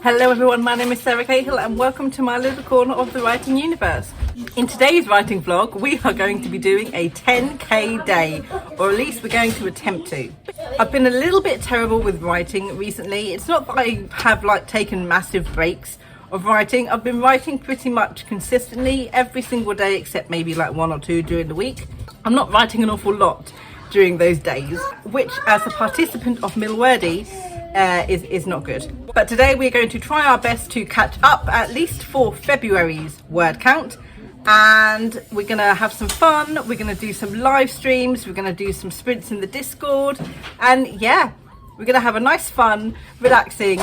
Hello everyone, my name is Sarah Cahill and welcome to my little corner of the writing universe. In today's writing vlog, we are going to be doing a 10k day, or at least we're going to attempt to. I've been a little bit terrible with writing recently. It's not that I have taken massive breaks of writing. I've been writing pretty much consistently every single day except maybe one or two during the week. I'm not writing an awful lot during those days, which as a participant of Milwordy is not good. But today we're going to try our best to catch up at least for February's word count, and we're gonna have some fun. We're gonna do some live streams, we're gonna do some sprints in the Discord, and yeah, we're gonna have a nice, fun, relaxing,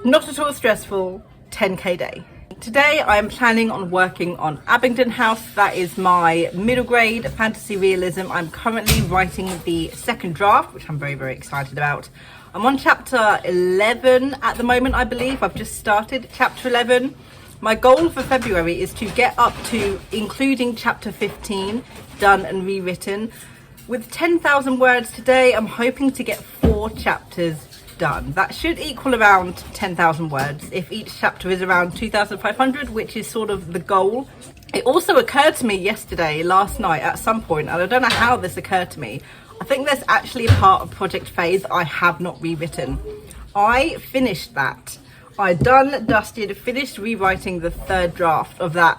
not at all stressful 10k day. Today I am planning on working on Abingdon House. That is my middle grade fantasy realism. I'm currently writing the second draft, which I'm very, very excited about. I'm on chapter 11 at the moment, I believe. I've just started chapter 11. My goal for February is to get up to, including chapter 15, done and rewritten. With 10,000 words today, I'm hoping to get 4 chapters done. That should equal around 10,000 words if each chapter is around 2,500, which is sort of the goal. It also occurred to me last night at some point, and I don't know how this occurred to me. I think there's actually a part of Project Phase I have not rewritten. I finished that. I dusted, finished rewriting the third draft of that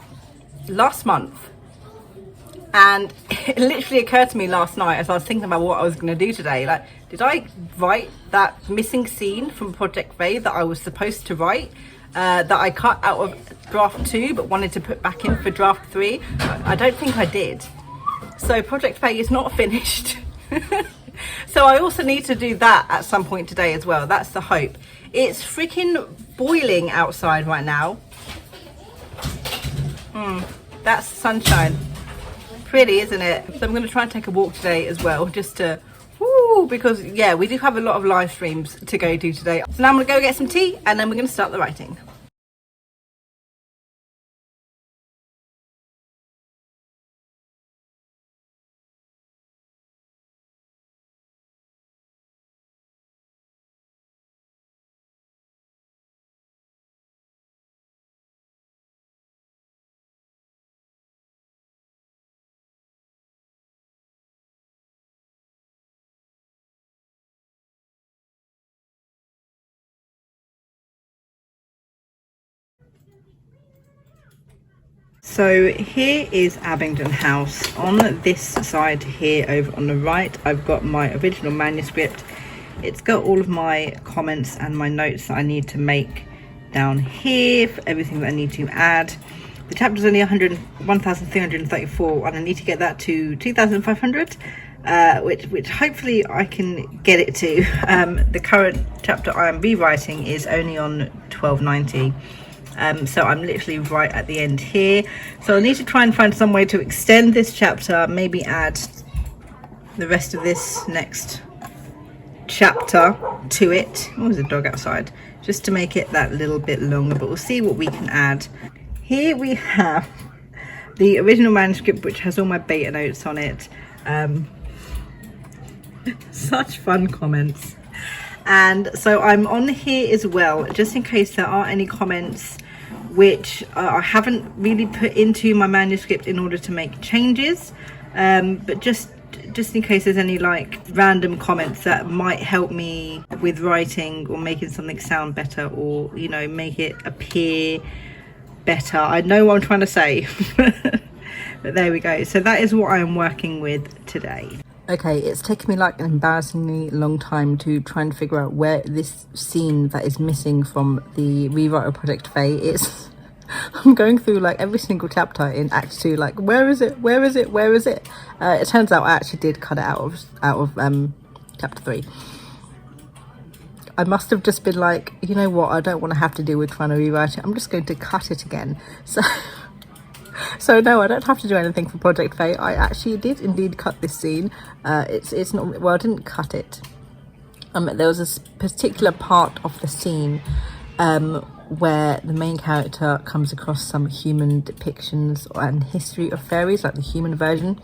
last month. And it literally occurred to me last night as I was thinking about what I was going to do today. Did I write that missing scene from Project Phase that I was supposed to write? That I cut out of draft 2 but wanted to put back in for draft 3? I don't think I did. So Project Phase is not finished. So I also need to do that at some point today as well. That's the hope. It's freaking boiling outside right now. That's sunshine. Pretty, isn't it? So I'm going to try and take a walk today as well, just to because yeah, we do have a lot of live streams to go do today. So now I'm going to go get some tea and then we're going to start the writing. So here is Abingdon House. On this side here over on the right, I've got my original manuscript. It's got all of my comments and my notes that I need to make down here for everything that I need to add. The chapter's only 1,334 and I need to get that to 2,500, which hopefully I can get it to. The current chapter I am rewriting is only on 1290. So I'm literally right at the end here. So I need to try and find some way to extend this chapter, maybe add the rest of this next chapter to it. Oh, there's a dog outside. Just to make it that little bit longer, but we'll see what we can add. Here we have the original manuscript, which has all my beta notes on it. Such fun comments. And so I'm on here as well, just in case there are any comments which I haven't really put into my manuscript in order to make changes, but just in case there's any random comments that might help me with writing or making something sound better, or make it appear better. I know what I'm trying to say. But there we go. So that is what I am working with today. Okay, it's taken me an embarrassingly long time to try and figure out where this scene that is missing from the rewrite of Project Faye is. I'm going through every single chapter in Act 2, where is it? Where is it? Where is it? It turns out I actually did cut it out of chapter 3. I must have just been you know what, I don't want to have to deal with trying to rewrite it. I'm just going to cut it again. So no, I don't have to do anything for Project Faye. I actually did indeed cut this scene. It's not, well, I didn't cut it. There was a particular part of the scene where the main character comes across some human depictions and history of fairies, the human version.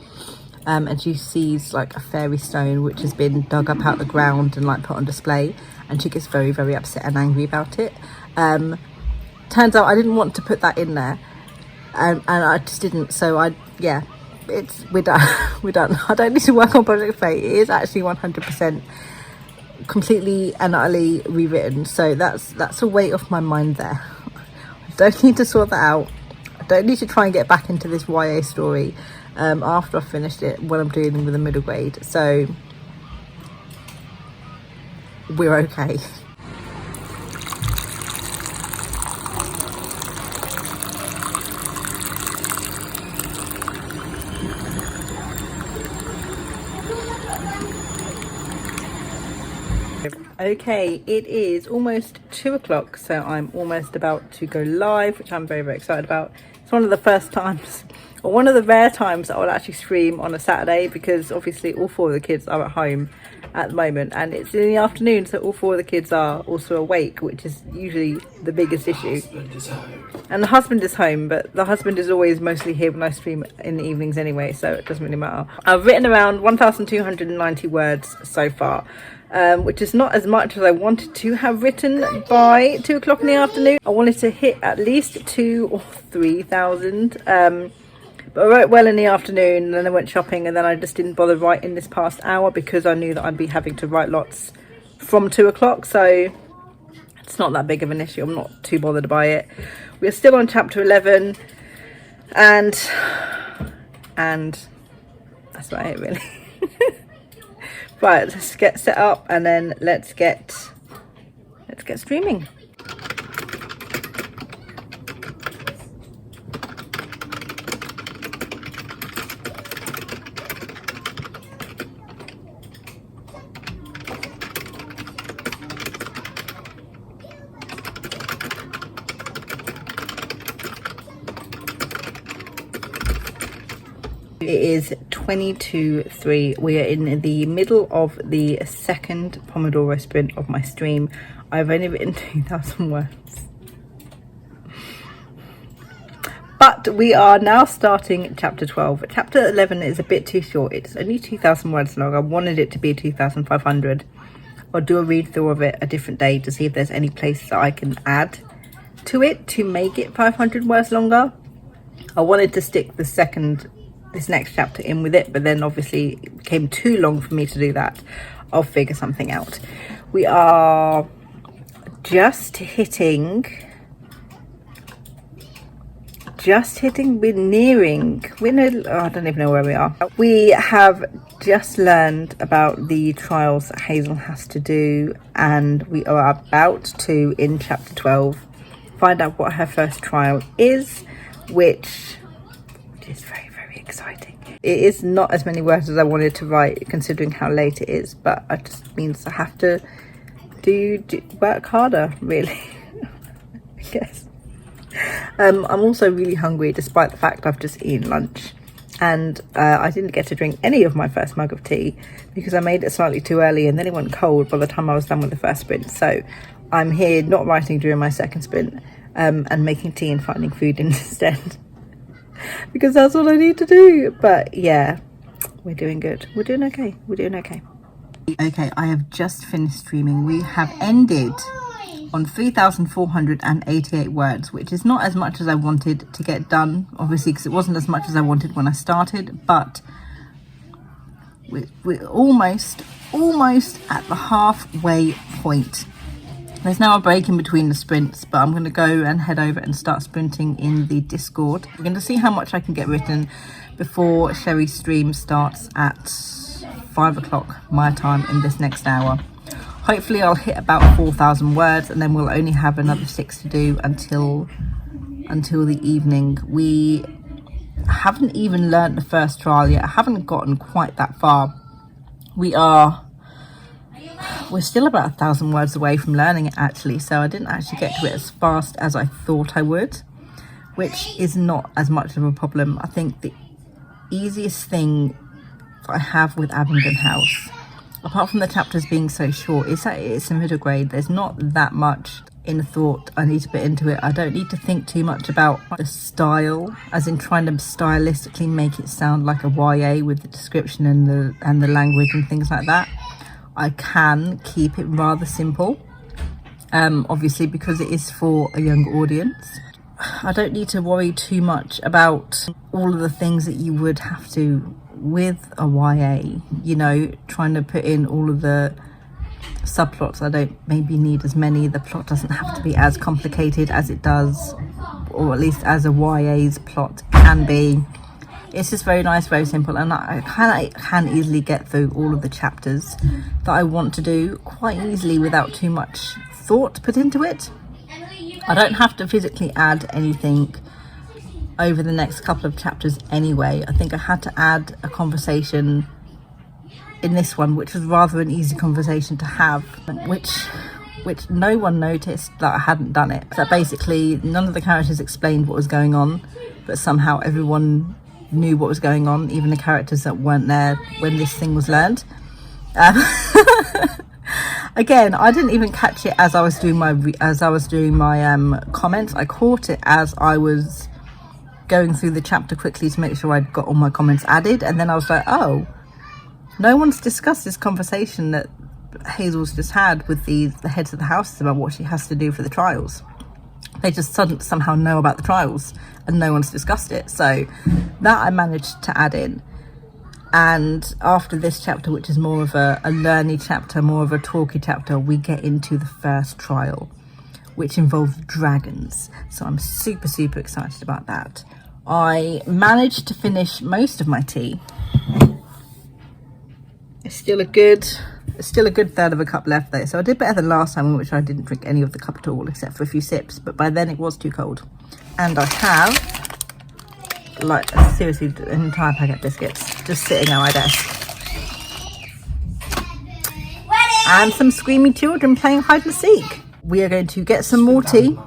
And she sees a fairy stone which has been dug up out the ground and put on display, and she gets very, very upset and angry about it. Turns out I didn't want to put that in there, and I just didn't. So we're done. We're done. I don't need to work on Project Faye. It is actually 100% completely and utterly rewritten. So that's a weight off my mind there. I don't need to sort that out. I don't need to try and get back into this YA story after I've finished it when I'm dealing with a middle grade. So we're okay. Okay, it is almost 2 o'clock, so I'm almost about to go live, which I'm very, very excited about. It's one of the first times, or one of the rare times, that I'll actually stream on a Saturday, because obviously all 4 of the kids are at home at the moment, and it's in the afternoon, so all 4 of the kids are also awake, which is usually the biggest issue. And the husband is home, but the husband is always mostly here when I stream in the evenings anyway, so it doesn't really matter. I've written around 1,290 words so far, which is not as much as I wanted to have written by 2 o'clock in the afternoon. I wanted to hit at least 2,000 or 3,000, but I wrote well in the afternoon, and then I went shopping, and then I just didn't bother writing this past hour because I knew that I'd be having to write lots from 2 o'clock, so it's not that big of an issue. I'm not too bothered by it. We're still on chapter 11, and that's about it really. Right, let's get set up, and then let's get streaming. It is 22:03. We are in the middle of the second Pomodoro sprint of my stream. I've only written 2,000 words. But we are now starting chapter 12. Chapter 11 is a bit too short. It's only 2,000 words long. I wanted it to be 2,500. I'll do a read through of it a different day to see if there's any place that I can add to it to make it 500 words longer. I wanted to stick this next chapter in with it, but then obviously it became too long for me to do that. I'll figure something out. We are just hitting, we're nearing, I don't even know where we are. We have just learned about the trials that Hazel has to do, and we are about to, in chapter 12, find out what her first trial is, which is very, very exciting. It is not as many words as I wanted to write, considering how late it is, but it just means I have to work harder, really. I guess. I'm also really hungry, despite the fact I've just eaten lunch, and I didn't get to drink any of my first mug of tea because I made it slightly too early, and then it went cold by the time I was done with the first sprint. So I'm here not writing during my second sprint, and making tea and finding food instead. Because that's all I need to do. But yeah, we're doing good. We're doing okay. We're doing okay. Okay, I have just finished streaming. We have ended on 3,488 words, which is not as much as I wanted to get done, obviously, because it wasn't as much as I wanted when I started, but we're almost at the halfway point. There's now a break in between the sprints, but I'm going to go and head over and start sprinting in the Discord. We're going to see how much I can get written before Sherry's stream starts at 5 o'clock my time in this next hour. Hopefully I'll hit about 4,000 words, and then we'll only have another 6 to do until the evening. We haven't even learnt the first trial yet. I haven't gotten quite that far. We're still about 1,000 words away from learning it, actually, so I didn't actually get to it as fast as I thought I would, which is not as much of a problem. I think the easiest thing that I have with Abingdon House, apart from the chapters being so short, is that it's a middle grade. There's not that much in thought I need to put into it. I don't need to think too much about the style, as in trying to stylistically make it sound like a YA with the description and the language and things like that. I can keep it rather simple, obviously because it is for a young audience. I don't need to worry too much about all of the things that you would have to with a YA, you know, trying to put in all of the subplots. I don't maybe need as many. The plot doesn't have to be as complicated as it does, or at least as a YA's plot can be. It's just very nice, very simple, and I can easily get through all of the chapters that I want to do quite easily without too much thought put into it. I don't have to physically add anything over the next couple of chapters anyway. I think I had to add a conversation in this one, which was rather an easy conversation to have, which no one noticed that I hadn't done it. So basically none of the characters explained what was going on, but somehow everyone knew what was going on, even the characters that weren't there when this thing was learned. Again, I didn't even catch it as I was doing my comments. I caught it as I was going through the chapter quickly to make sure I'd got all my comments added, and then I was like, oh, no one's discussed this conversation that Hazel's just had with the heads of the houses about what she has to do for the trials. They just somehow know about the trials and no one's discussed it. So that I managed to add in. And after this chapter, which is more of a learny chapter, more of a talky chapter, we get into the first trial, which involves dragons. So I'm super, super excited about that. I managed to finish most of my tea. It's still a good third of a cup left though. So I did better than last time, in which I didn't drink any of the cup at all, except for a few sips. But by then it was too cold. And I have, like, seriously, an entire packet of biscuits just sitting on my desk. And some screaming children playing hide and seek. We are going to get some more tea.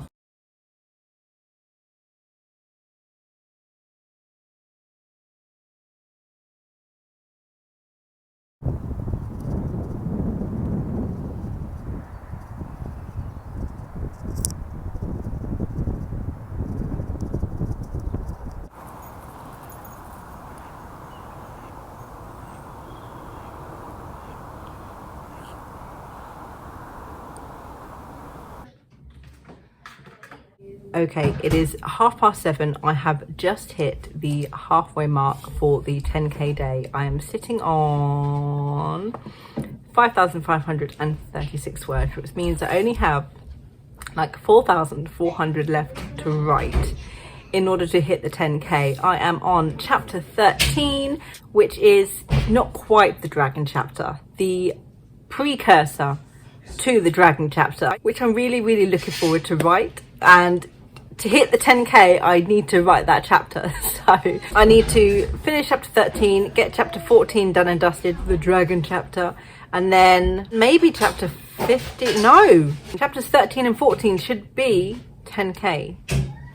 Okay, it is 7:30. I have just hit the halfway mark for the 10k day. I am sitting on 5,536 words, which means I only have like 4,400 left to write in order to hit the 10k. I am on chapter 13, which is not quite the dragon chapter, the precursor to the dragon chapter, which I'm really, really looking forward to write. And to hit the 10k, I need to write that chapter. So I need to finish chapter 13, get chapter 14 done and dusted, the dragon chapter, and then maybe chapter 15. No, chapters 13 and 14 should be 10k.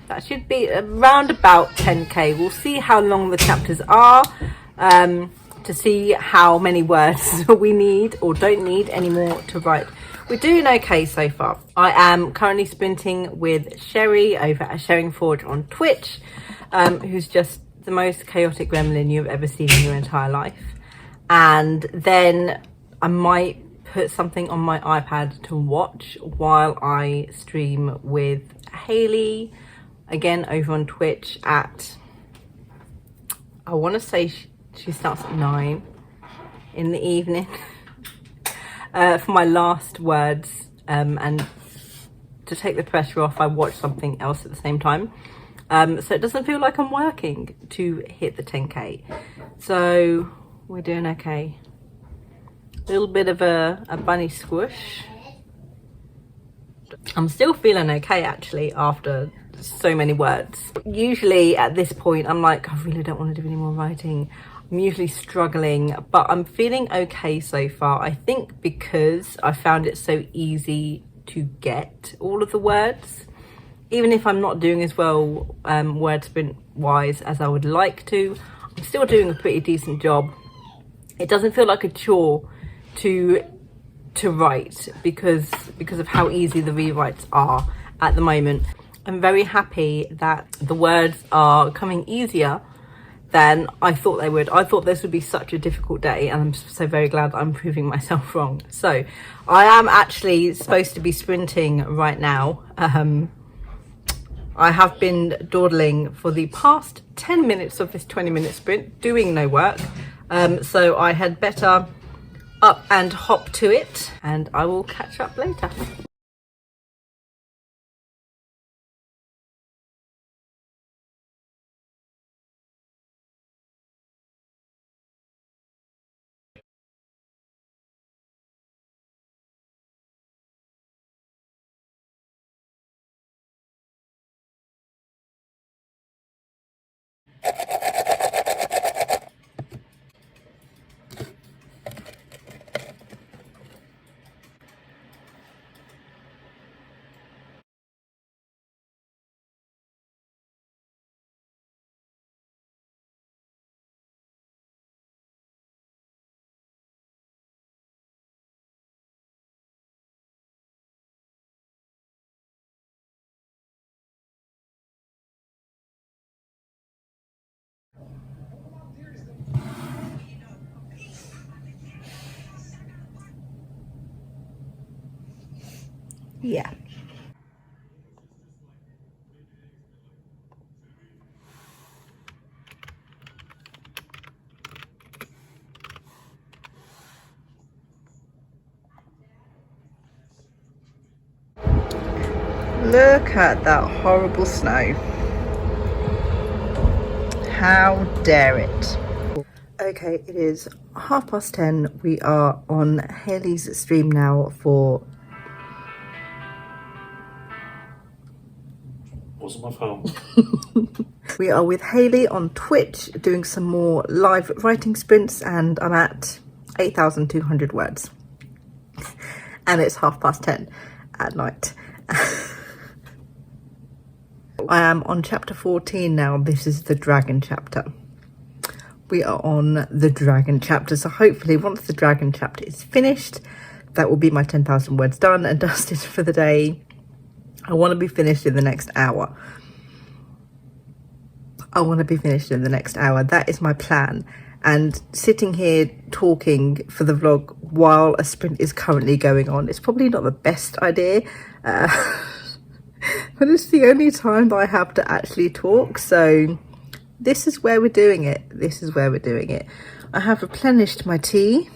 That should be around about 10k. We'll see how long the chapters are, to see how many words we need or don't need anymore to write. We're doing okay so far. I am currently sprinting with Sherry over at Sharing Forge on Twitch, who's just the most chaotic gremlin you've ever seen in your entire life. And then I might put something on my iPad to watch while I stream with Hayley, again over on Twitch at, I want to say she starts at 9 in the evening. For my last words, and to take the pressure off, I watch something else at the same time, so it doesn't feel like I'm working to hit the 10k. So we're doing okay. A little bit of a bunny squish. I'm still feeling okay actually after so many words. Usually at this point I'm like, I really don't want to do any more writing. I'm usually struggling, but I'm feeling okay so far. I think because I found it so easy to get all of the words, even if I'm not doing as well word sprint wise as I would like to, I'm still doing a pretty decent job. It doesn't feel like a chore to write because of how easy the rewrites are at the moment. I'm very happy that the words are coming easier than I thought they would. I thought this would be such a difficult day, and I'm so very glad I'm proving myself wrong. So I am actually supposed to be sprinting right now. I have been dawdling for the past 10 minutes of this 20-minute sprint, doing no work. So I had better up and hop to it, and I will catch up later. Yeah. Look at that horrible snow. How dare it? Okay, it is 10:30. We are on Haley's stream now for... Wasn't my phone. We are with Haley on Twitch doing some more live writing sprints, and I'm at 8,200 words. And it's 10:30 at night. I am on chapter 14 now. This is the dragon chapter. We are on the dragon chapter, so hopefully once the dragon chapter is finished, that will be my 10,000 words done and dusted for the day. I want to be finished in the next hour. That is my plan. And sitting here talking for the vlog while a sprint is currently going on, it's probably not the best idea. But it's the only time that I have to actually talk, so this is where we're doing it. I have replenished my tea,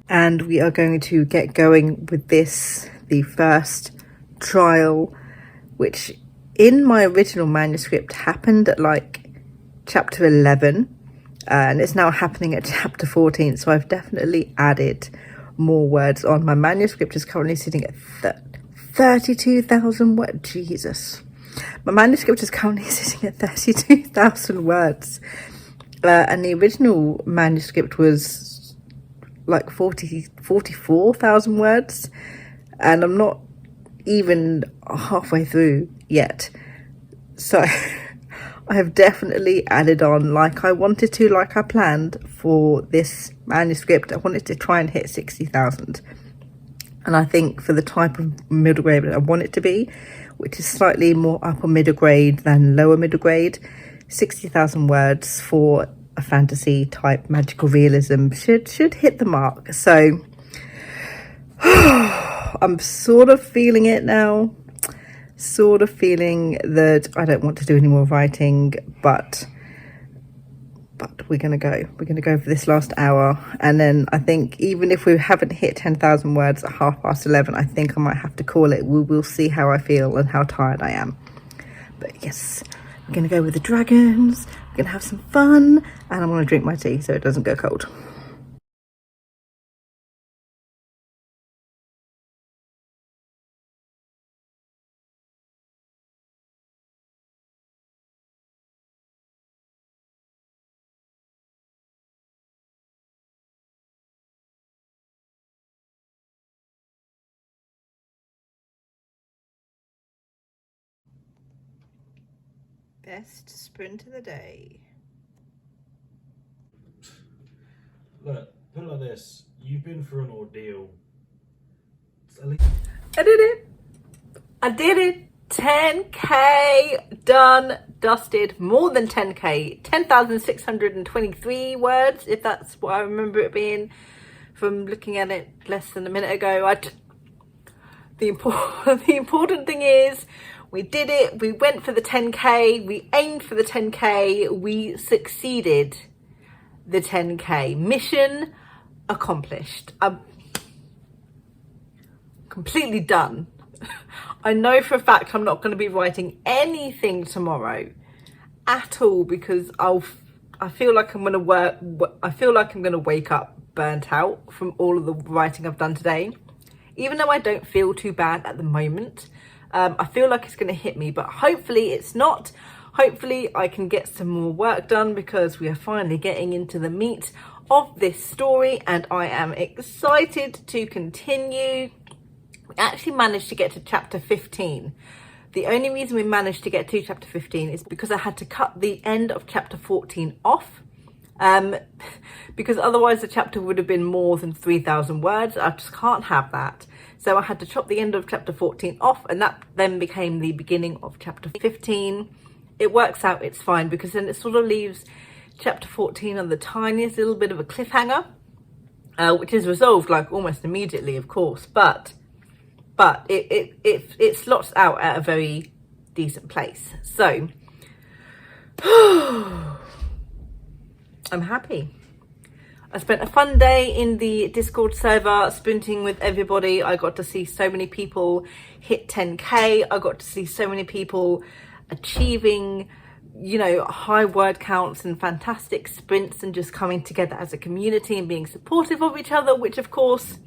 and we are going to get going with this, the first trial, which in my original manuscript happened at like chapter 11, and it's now happening at chapter 14, so I've definitely added more words on. My manuscript is currently sitting at 32,000 words. Jesus. My manuscript is currently sitting at 32,000 words. And the original manuscript was like 44,000 words. And I'm not even halfway through yet. So I have definitely added on, like I wanted to, like I planned for this manuscript. I wanted to try and hit 60,000. And I think for the type of middle grade that I want it to be, which is slightly more upper middle grade than lower middle grade, 60,000 words for a fantasy type magical realism should hit the mark. So I'm sort of feeling it now. Sort of feeling that I don't want to do any more writing, but we're gonna go for this last hour. And then I think even if we haven't hit 10,000 words at 11:30, I think I might have to call it. We will see how I feel and how tired I am. But yes, we're gonna go with the dragons, we're gonna have some fun, and I'm gonna drink my tea so it doesn't go cold. Best sprint of the day. Look, put it like this. You've been through an ordeal. I did it. 10K done. dusted, more than 10k, 10,623 words, if that's what I remember it being from looking at it less than a minute ago. The important thing is we did it. We went for the 10k, we aimed for the 10k, we succeeded the 10k. Mission accomplished. I'm completely done. I know for a fact I'm not going to be writing anything tomorrow at all, because I feel like I'm going to wake up burnt out from all of the writing I've done today. Even though I don't feel too bad at the moment, I feel like it's going to hit me, but hopefully it's not. Hopefully I can get some more work done, because we are finally getting into the meat of this story and I am excited to continue. We actually managed to get to chapter 15. The only reason we managed to get to chapter 15 is because I had to cut the end of chapter 14 off, because otherwise the chapter would have been more than 3,000 words. I just can't have that. So I had to chop the end of chapter 14 off, and that then became the beginning of chapter 15. It works out, it's fine, because then it sort of leaves chapter 14 on the tiniest little bit of a cliffhanger, which is resolved like almost immediately, of course, but it slots out at a very decent place. So I'm happy. I spent a fun day in the Discord server sprinting with everybody. I got to see so many people hit 10k. I got to see so many people achieving, you know, high word counts and fantastic sprints, and just coming together as a community and being supportive of each other, which of course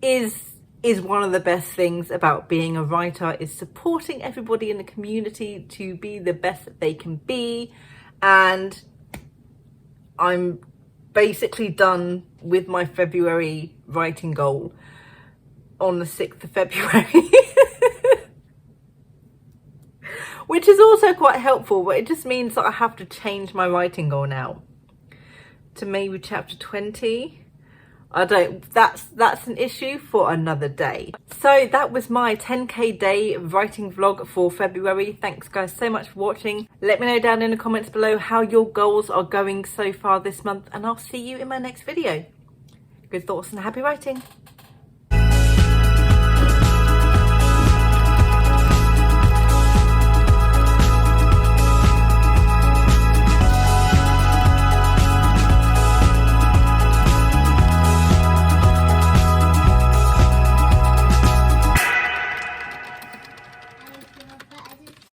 is one of the best things about being a writer, is supporting everybody in the community to be the best that they can be. And I'm basically done with my February writing goal on the 6th of February. Which is also quite helpful, but it just means that I have to change my writing goal now to maybe chapter 20. That's an issue for another day. So that was my 10k day writing vlog for February. Thanks guys so much for watching. Let me know down in the comments below how your goals are going so far this month, and I'll see you in my next video. Good thoughts and happy writing.